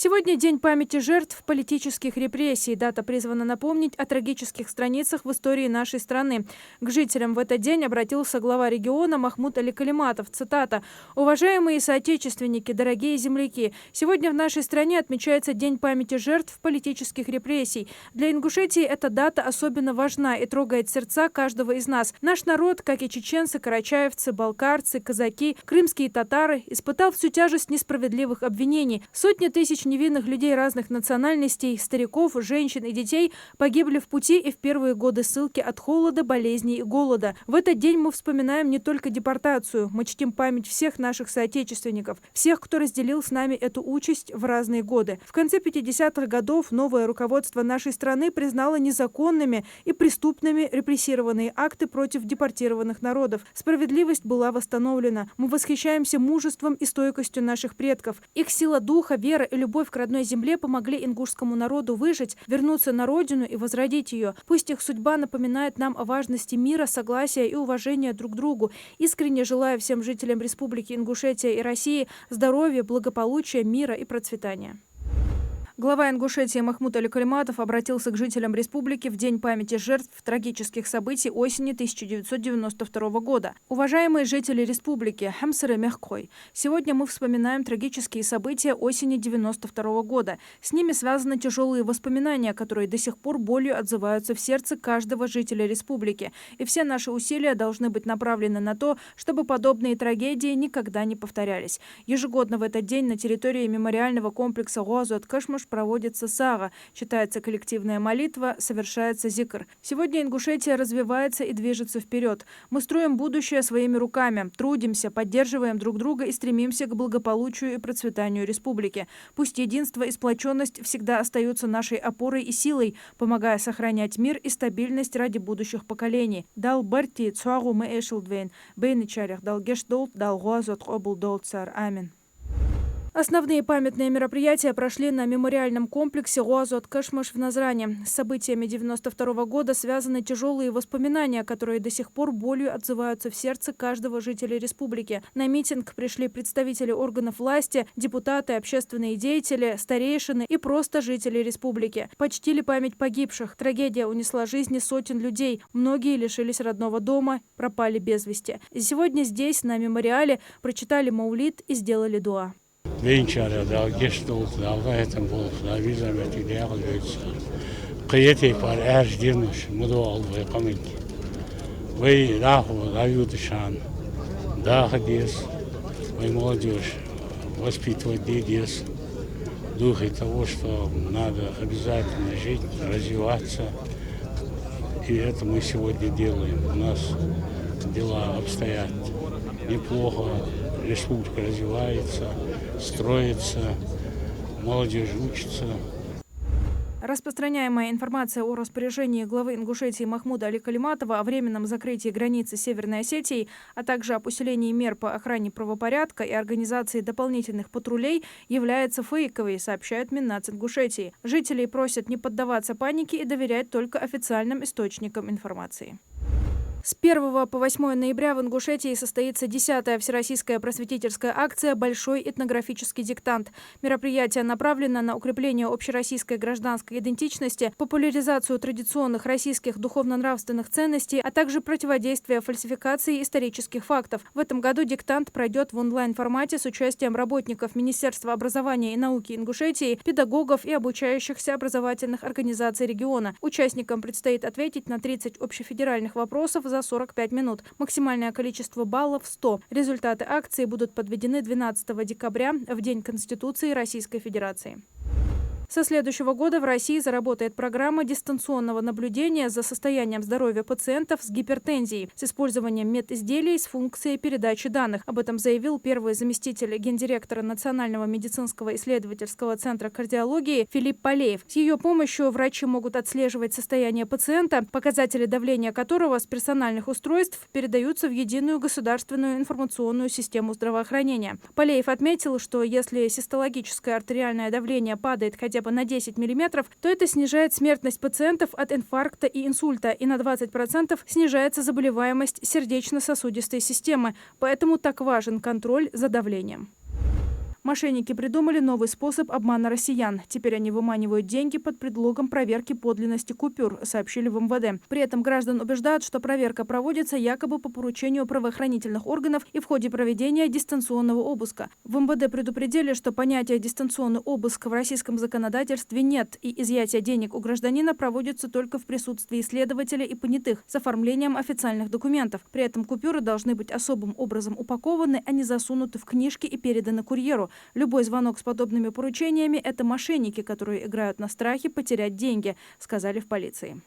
Сегодня День памяти жертв политических репрессий. Дата призвана напомнить о трагических страницах в истории нашей страны. К жителям в этот день обратился глава региона Махмуд Али Калиматов. Цитата. «Уважаемые соотечественники, дорогие земляки, сегодня в нашей стране отмечается День памяти жертв политических репрессий. Для Ингушетии эта дата особенно важна и трогает сердца каждого из нас. Наш народ, как и чеченцы, карачаевцы, балкарцы, казаки, крымские татары, испытал всю тяжесть несправедливых обвинений. Сотни тысяч невинных людей разных национальностей, стариков, женщин и детей погибли в пути и в первые годы ссылки от холода, болезней и голода. В этот день мы вспоминаем не только депортацию, мы чтим память всех наших соотечественников, всех, кто разделил с нами эту участь в разные годы. В конце 50-х годов новое руководство нашей страны признало незаконными и преступными репрессированные акты против депортированных народов. Справедливость была восстановлена. Мы восхищаемся мужеством и стойкостью наших предков. Их сила духа, вера и любовь к родной земле помогли ингушскому народу выжить, вернуться на родину и возродить ее. Пусть их судьба напоминает нам о важности мира, согласия и уважения друг к другу. Искренне желаю всем жителям Республики Ингушетия и России здоровья, благополучия, мира и процветания». Глава Ингушетии Махмуд Али Калиматов обратился к жителям республики в День памяти жертв трагических событий осени 1992 года. Уважаемые жители республики, Хамсары Мягкой, сегодня мы вспоминаем трагические события осени 1992 года. С ними связаны тяжелые воспоминания, которые до сих пор болью отзываются в сердце каждого жителя республики. И все наши усилия должны быть направлены на то, чтобы подобные трагедии никогда не повторялись. Ежегодно в этот день на территории мемориального комплекса Гуазуат-Кашмаш проводится сага, читается коллективная молитва, совершается зикр. Сегодня Ингушетия развивается и движется вперед. Мы строим будущее своими руками, трудимся, поддерживаем друг друга и стремимся к благополучию и процветанию республики. Пусть единство и сплоченность всегда остаются нашей опорой и силой, помогая сохранять мир и стабильность ради будущих поколений. Дал барти цуагу мы эшилдвейн, бейны чарях дал гешдолт, дал гуазот обл долт цар. Амин. Основные памятные мероприятия прошли на мемориальном комплексе Гуазуат-Кашмаш в Назране. С событиями 1992 года связаны тяжелые воспоминания, которые до сих пор болью отзываются в сердце каждого жителя республики. На митинг пришли представители органов власти, депутаты, общественные деятели, старейшины и просто жители республики. Почтили память погибших. Трагедия унесла жизни сотен людей. Многие лишились родного дома, пропали без вести. И сегодня здесь, на мемориале, прочитали маулид и сделали дуа. Венчара, да, гештолт, да, этом был, да, визами идеал ведется. Приятель пар эрждирнуш, мудуал вы каменки. Вы раху, равютышан, да, хадес, вы молодежь, воспитывать детей, духе того, что надо обязательно жить, развиваться. И это мы сегодня делаем. У нас дела обстоят неплохо. Республика развивается, строится, молодежь учится. Распространяемая информация о распоряжении главы Ингушетии Махмуда Али Калиматова о временном закрытии границы Северной Осетии, а также о усилении мер по охране правопорядка и организации дополнительных патрулей является фейковой, сообщает Миннац Ингушетии. Жителей просят не поддаваться панике и доверять только официальным источникам информации. С 1 по 8 ноября в Ингушетии состоится 10-я всероссийская просветительская акция «Большой этнографический диктант». Мероприятие направлено на укрепление общероссийской гражданской идентичности, популяризацию традиционных российских духовно-нравственных ценностей, а также противодействие фальсификации исторических фактов. В этом году диктант пройдет в онлайн-формате с участием работников Министерства образования и науки Ингушетии, педагогов и обучающихся образовательных организаций региона. Участникам предстоит ответить на 30 общефедеральных вопросов за 45 минут. Максимальное количество баллов – 100. Результаты акции будут подведены 12 декабря, в День Конституции Российской Федерации. Со следующего года в России заработает программа дистанционного наблюдения за состоянием здоровья пациентов с гипертензией с использованием медизделий с функцией передачи данных. Об этом заявил первый заместитель гендиректора Национального медицинского исследовательского центра кардиологии Филипп Полеев. С ее помощью врачи могут отслеживать состояние пациента, показатели давления которого с персональных устройств передаются в единую государственную информационную систему здравоохранения. Полеев отметил, что если систологическое артериальное давление падает хотя бы на 10 мм, то это снижает смертность пациентов от инфаркта и инсульта, и на 20% снижается заболеваемость сердечно-сосудистой системы. Поэтому так важен контроль за давлением. Мошенники придумали новый способ обмана россиян. Теперь они выманивают деньги под предлогом проверки подлинности купюр, сообщили в МВД. При этом граждан убеждают, что проверка проводится якобы по поручению правоохранительных органов и в ходе проведения дистанционного обыска. В МВД предупредили, что понятия дистанционный обыск в российском законодательстве нет, и изъятие денег у гражданина проводится только в присутствии следователя и понятых с оформлением официальных документов. При этом купюры должны быть особым образом упакованы, а не засунуты в книжки и переданы курьеру. Любой звонок с подобными поручениями – это мошенники, которые играют на страхе потерять деньги, сказали в полиции.